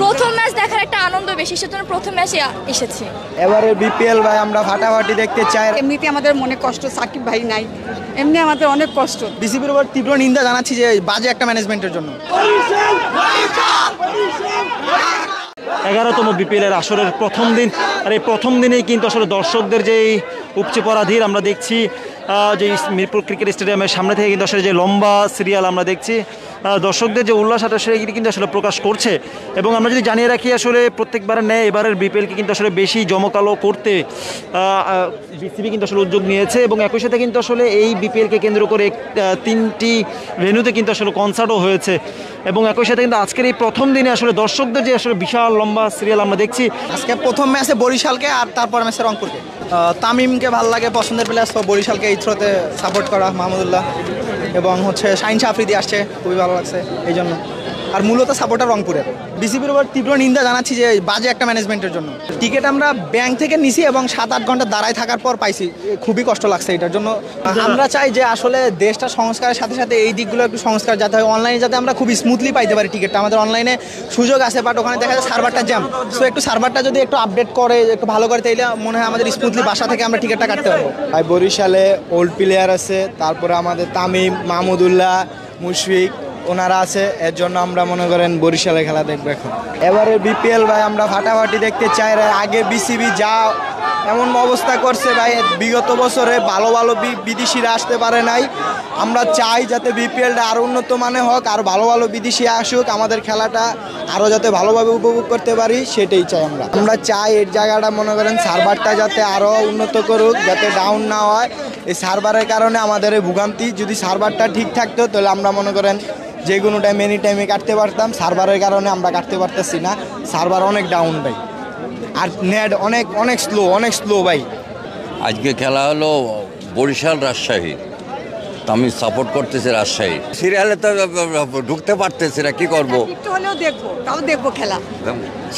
প্রথম ম্যাচ দেখার একটা আনন্দ বেশি, সেজন্য প্রথম ম্যাচে এসেছি। এবারে বিপিএল ভাই আমরা ফাটাফাটি দেখতে চাই। এমনিতে আমাদের মনে কষ্ট, সাকিব ভাই নাই, এমনি আমাদের অনেক কষ্ট। বিসিবির উপর তীব্র নিন্দা জানাচ্ছি যে বাজে একটা ম্যানেজমেন্টের জন্য। 11তম বিপিএলের আসরের প্রথম দিন, আর এই প্রথম দিনেই কিন্তু আসলে দর্শকদের যে উপচে পড়া ভিড় আমরা দেখছি, যে মিরপুর ক্রিকেট স্টেডিয়ামের সামনে থেকে কিন্তু আসলে যে লম্বা সিরিয়াল আমরা দেখছি, দর্শকদের যে উল্লাস সেটি কিন্তু আসলে প্রকাশ করছে। এবং আমরা যদি জানিয়ে রাখি আসলে প্রত্যেকবারের ন্যায় এবারের বিপিএলকে কিন্তু আসলে বেশি জমকালো করতে বিসিবি কিন্তু আসলে উদ্যোগ নিয়েছে, এবং একই সাথে কিন্তু আসলে এই বিপিএলকে কেন্দ্র করে 3টি ভেন্যুতে কিন্তু আসলে কনসার্টও হয়েছে। এবং একই সাথে কিন্তু আজকের এই প্রথম দিনে আসলে দর্শকদের যে আসলে বিশাল লম্বা সিরিয়াল আমরা দেখছি। আজকে প্রথম ম্যাচে বরিশালকে আর তারপর ম্যাচে রংপুরকে। তামিমকে ভালো লাগে, পছন্দের প্লেয়ার, তো বরিশালকে এই থ্রোতে সাপোর্ট করা মাহমুদুল্লাহ এবং শাহিন আফ্রিদি আসছে, খুবই ভালো লাগছে এই জন্য। আর মূলত সাপোর্টার রংপুরের। বিসিবির উপর তীব্র নিন্দা জানাচ্ছি যে বাজে একটা ম্যানেজমেন্টের জন্য। টিকিট আমরা ব্যাংক থেকে নিছি এবং 7-8 ঘন্টা দাঁড়ায় থাকার পর পাইছি, খুবই কষ্ট লাগছে এটার জন্য। আমরা চাই যে আসলে দেশটা সংস্কারের সাথে সাথে এই দিকগুলো একটু সংস্কার যাতে হয়, অনলাইনে যাতে আমরা খুব স্মুথলি পাইতে পারি টিকিটটা। আমাদের অনলাইনে সুযোগ আছে, বাট ওখানে দেখা যায় সার্ভারটা জ্যাম। সো একটু সার্ভারটা যদি একটু আপডেট করে, একটু ভালো করে, তাইলে মনে হয় আমাদের স্মুথলি বাসা থেকে আমরা টিকিটটা কাটতে পারবো। ভাই বরিশালে ওল্ড প্লেয়ার আছে, তারপরে আমাদের তামিম, মাহমুদুল্লাহ, মুশফিক ওনারা আছে, এর জন্য আমরা মনে করেন বরিশালে খেলা দেখবো এখন। এবারে বিপিএল ভাই আমরা ফাটাফাটি দেখতে চাই। আগে বিসিবি যা এমন অবস্থা করছে ভাই, বিগত বছরে ভালো ভালো বিদেশিরা আসতে পারে নাই। আমরা চাই যাতে বিপিএলটা আরও উন্নত মানে হোক, আর ভালো ভালো বিদেশি আসুক, আমাদের খেলাটা আরও যাতে ভালোভাবে উপভোগ করতে পারি, সেটাই চাই আমরা। আমরা চাই এর জায়গাটা মনে করেন সার্ভারটা যাতে আরও উন্নত করুক, যাতে ডাউন না হয়। এই সার্ভারের কারণে আমাদের এই ভোগান্তি, যদি সার্ভারটা ঠিক থাকতো তাহলে আমরা মনে করেন যে কোনো টাইম এনি টাইমে কাটতে পারতাম। সার্ভারের কারণে আমরা কাটতে পারতেছি না, সার্ভার অনেক ডাউন ভাই, আর নেট অনেক স্লো ভাই। আজকে খেলা হলো বরিশাল রাজশাহী, তো আমি সাপোর্ট করতেছি রাজশাহী। সিরিয়ালে তো ঢুকতে পারতেছি না, কি করবো? একটু হলেও দেখবো, তাও দেখবো খেলা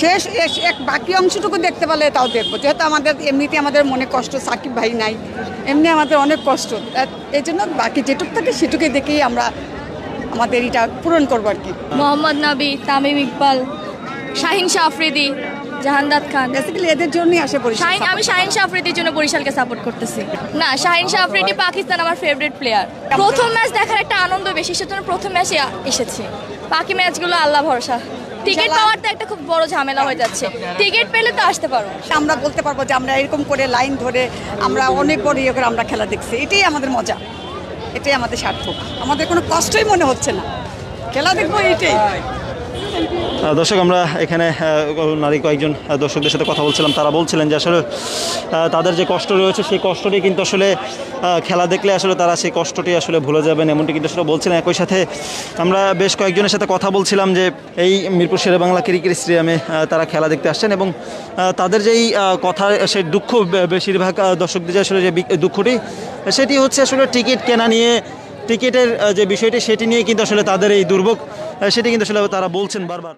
শেষ, এক বাকি অংশটুকু দেখতে পারলে তাও দেখবো। যেহেতু আমাদের এমনিতে আমাদের মনে কষ্ট, সাকিব ভাই নাই, এমনি আমাদের অনেক কষ্ট। এই জন্য বাকি যেটুকু থাকে সেটুকু দেখেই আমরা আমাদের এটা পূরণ করবো আর কি। মোহাম্মদ নবী, তামিম ইকবাল, শাহিন আফ্রিদি, জাহানদাদ খান, বেসিক্যালি এদের জন্যই আসে বরিশাল। আমি শাহিন আফ্রিদির জন্য বরিশালকে সাপোর্ট করতেছি। না, শাহিন আফ্রিদি পাকিস্তান আমার ফেভারিট প্লেয়ার। প্রথম ম্যাচ দেখার একটা আনন্দ বেশি, সেজন্য প্রথম ম্যাচে এসেছি। বাকি ম্যাচগুলো আল্লাহ ভরসা। টিকিট পাওয়ার তো একটা খুব বড় ঝামেলা হয়ে যাচ্ছে, টিকিট পেলে তো আসতে পারো। আমরা বলতে পারবো যে আমরা এরকম করে লাইন ধরে আমরা অনেক বড় ইয়ে করে আমরা খেলা দেখছি, এটাই আমাদের মজা, এটাই আমাদের সার্থক। আমাদের কোনো কষ্টই মনে হচ্ছে না, খেলা দেখবো এইটাই। দর্শক, আমরা এখানে নারী কয়েকজন দর্শকদের সাথে কথা বলছিলাম, তারা বলছিলেন যে আসলে তাদের যে কষ্ট রয়েছে সেই কষ্টটি কিন্তু আসলে খেলা দেখলে আসলে তারা সেই কষ্টটি আসলে ভুলে যাবেন, এমনটি কিন্তু আসলে বলছিলেন। একই সাথে আমরা বেশ কয়েকজনের সাথে কথা বলছিলাম যে এই মিরপুর শেরেবাংলা ক্রিকেট স্টেডিয়ামে তারা খেলা দেখতে আসছেন, এবং তাদের যেই কথা, সেই দুঃখ বেশিরভাগ দর্শকদের যে আসলে যে দুঃখটি, সেটি হচ্ছে আসলে টিকিট কেনা নিয়ে, টিকিটের যে বিষয়টি সেটি নিয়ে কিন্তু আসলে তাদের এই দুর্ভোগ, সেটি কিন্তু আসলে তারা বলছেন বারবার।